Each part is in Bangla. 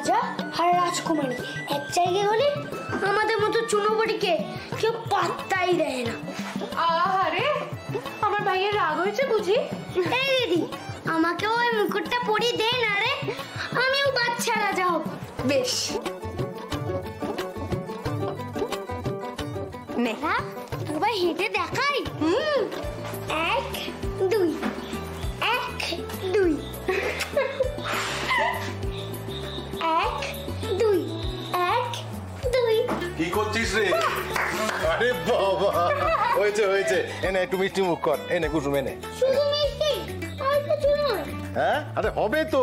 রাজা আর রাজকুমারী এক জায়গায় হলে আমাদের মতো চুনোবড়িকে কেউ পাত্তাই দেয় না। আরে আমার ভাইয়ের রাগ হয়েছে বুঝি? এই দিদি, আমাকেও ওই মুকুটটা পরিয়ে দে না রে, আমিও বাচ্চা রাজা হব। বেশ নে, এবার হেঁটে দেখাই। 1 2 1 2 1 2 1 2। কি করছিস রে? আরে বাবা, হয়েছে হয়েছে, এনে একটু মিষ্টি মুখ কর, এনে কুসুম এনে। শুধু মিষ্টি আর কিছু নয়? হ্যাঁ, আরে হবে তো।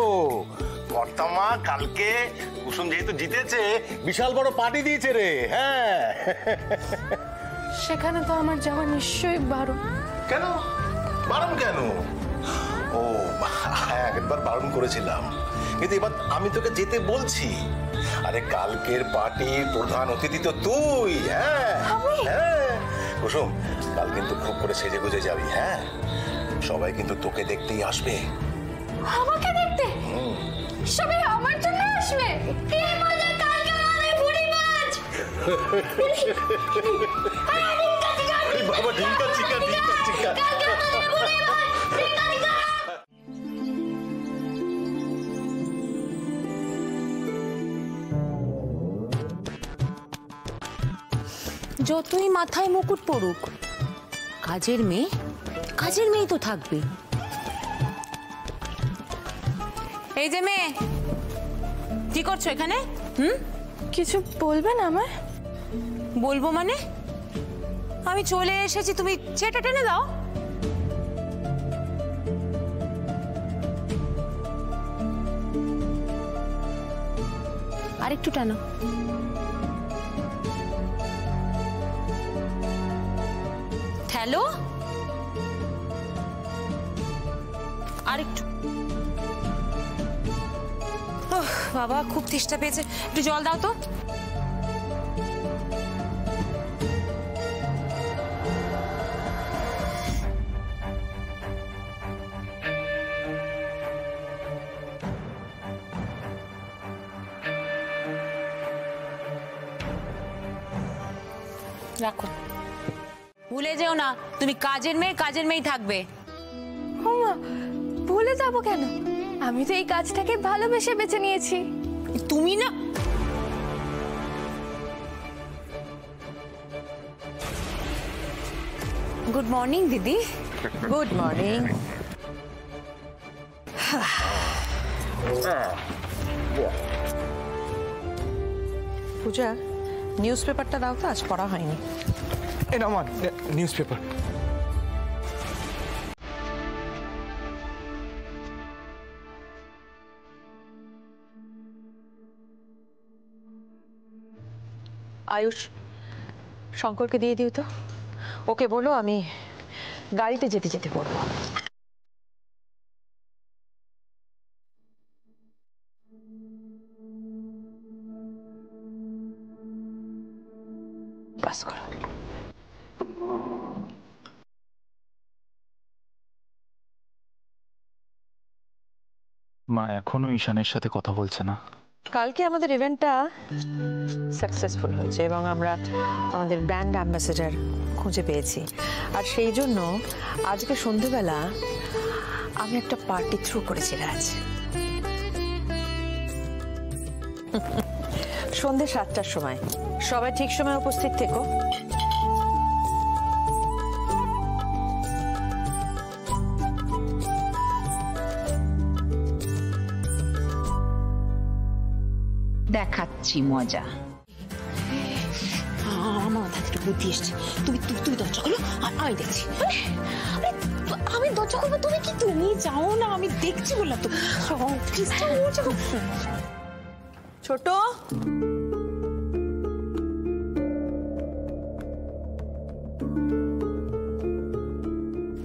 কর্তামা কালকে কুসুম যেহেতু জিতেছে, বিশাল বড় পার্টি দিয়েছে রে। হ্যাঁ, সেখানে তো আমার যাওয়া নিশ্চয়ই বারণ। কেন বারণ কেন? ও হ্যাঁ, একবার বারণ করেছিলাম, কিন্তু এবার আমি তোকে যেতে বলছি। আরে কালকের পার্টির প্রধান অতিথি তো তুই। হ্যাঁ হ্যাঁ কুসুম, কাল কিন্তু খুব করে সেজে গুজে যাবি। হ্যাঁ, সবাই কিন্তু তোকে দেখতেই আসবে। আমাকে দেখতে? সবাই আমার জন্য আসবে? কি মজা! কালকে আমাদের বুড়ি মাছ। আরে বাবা, ঢিঙ্কা চিকা ঢিঙ্কা চিকা। কালকে আমাদের বুড়ি মাছ, ঢিঙ্কা চিকা। যতই মাথায় মুকুট পড়ুক, কাজের মেয়েই তো থাকবে। এই যে মেয়ে, কি করছো এখানে? কিছু বলবেন আমায়? বলবো মানে? আমি চলে এসেছি, তুমি চেটা টেনে দাও। আরেকটু টানো। হ্যালো, আরেকটু। বাবা খুব তেষ্টা পেয়েছে, একটু জল দাও তো। রাখো, ভুলে যেও না তুমি কাজের মেয়েই থাকবে। ভুলে যাবো কেন? আমি তো এই কাজটাকে ভালোবেসে বেছে নিয়েছি। তুমি না, গুড মর্নিং দিদি। Good morning. পূজা, নিউজ পেপারটা দাও তো, আজ পড়া হয়নি। এটা আমার নিউজ পেপার। আয়ুষ, শঙ্করকে দিয়ে দিও তো, ওকে বলো আমি গাড়িতে যেতে যেতে পড়বো। বাস করো। মা এখনো ঈশানের সাথে কথা বলছে না। কালকে আমাদের ইভেন্টটা সাকসেসফুল হয়েছে এবং আমরা আমাদের ব্র্যান্ড অ্যাম্বাসেডর খুঁজে পেয়েছি, আর সেই জন্য আজকে সন্ধ্যেবেলা আমি একটা পার্টি থ্রু করেছি রাজ। সন্ধ্যে 7টার সময় সবাই ঠিক সময় উপস্থিত থেকো। দেখাচ্ছি মজা। আমার মাথায় একটু বুদ্ধি এসছে, তুমি দরজা খোলো, আমি দেখছি। আমি দরজা খুলবো, তুমি যাও না, আমি দেখছি বললাম তো। ছোট,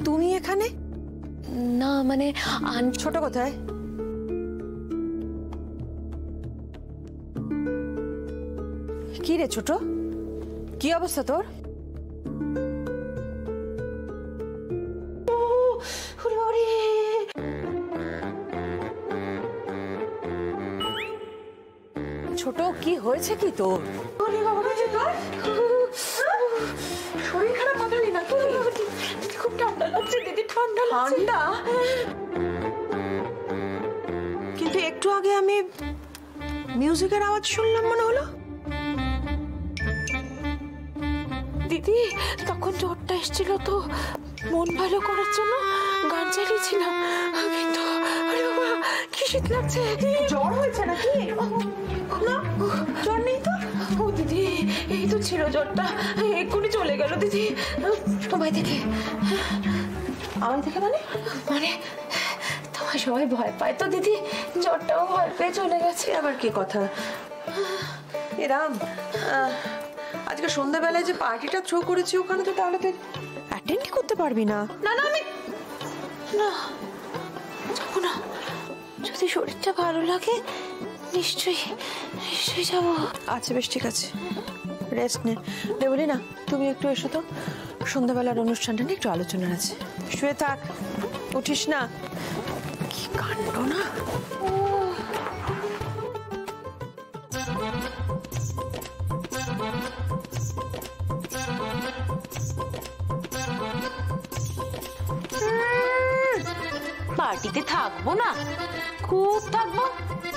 তুমি এখানে? না মানে ছোট কোথায়? কি রে ছোট, কি অবস্থা তোর? কি হয়েছে কি তোর? শরীর খারাপ মাথালি না কি? খুব ঠান্ডা লাগছে দিদি, ঠান্ডা ঠান্ডা? কিন্তু একটু আগে আমি মিউজিকের আওয়াজ শুনলাম মনে হলো। দিদি তখন জ্বরটা এসেছিল তো, মন ভালো করার জন্য গান চালিয়েছিলাম, কিন্তু আরে বাবা কি শীত লাগছে। জ্বর হয়েছে নাকি? না জ্বর নেই তো। ও দিদি এই তো ছিল জ্বরটা, এক্ষুনি চলে গেল দিদি। তোমায় দেখে। আমায় দেখে মানে? মানে তোমায় সবাই ভয় পায় তো দিদি, জ্বরটাও ভয় পেয়ে চলে গেছে। আবার কি কথা? এরাম আজকে সন্ধ্যাবেলায় যে পার্টিটা থ্রো করেছি ওখানে তো তাহলে তুই অ্যাটেন্ড করতে পারবি না। না না আমি না যাবো না, যদি শরীরটা ভালো লাগে নিশ্চয়ই নিশ্চয়ই যাবো। আচ্ছা বেশ ঠিক আছে, রেস্ট নে। দেবলি না তুমি একটু এসো তো, সন্ধ্যাবেলার অনুষ্ঠানটা নিয়ে একটু আলোচনা আছে। শুয়ে থাক, উঠিস না। কি কাণ্ড না। পার্টিতে থাকবো না, খুব থাকবো,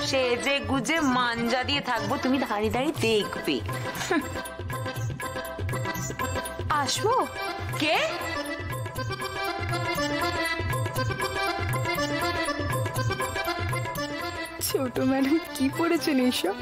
সেজে গুজে মাঞ্জা দিয়ে থাকবো, তুমি দাঁড়িয়ে দাঁড়িয়ে দেখবে। আসবো? কে? ছোট ম্যাডাম কি পড়েছেন এইসব?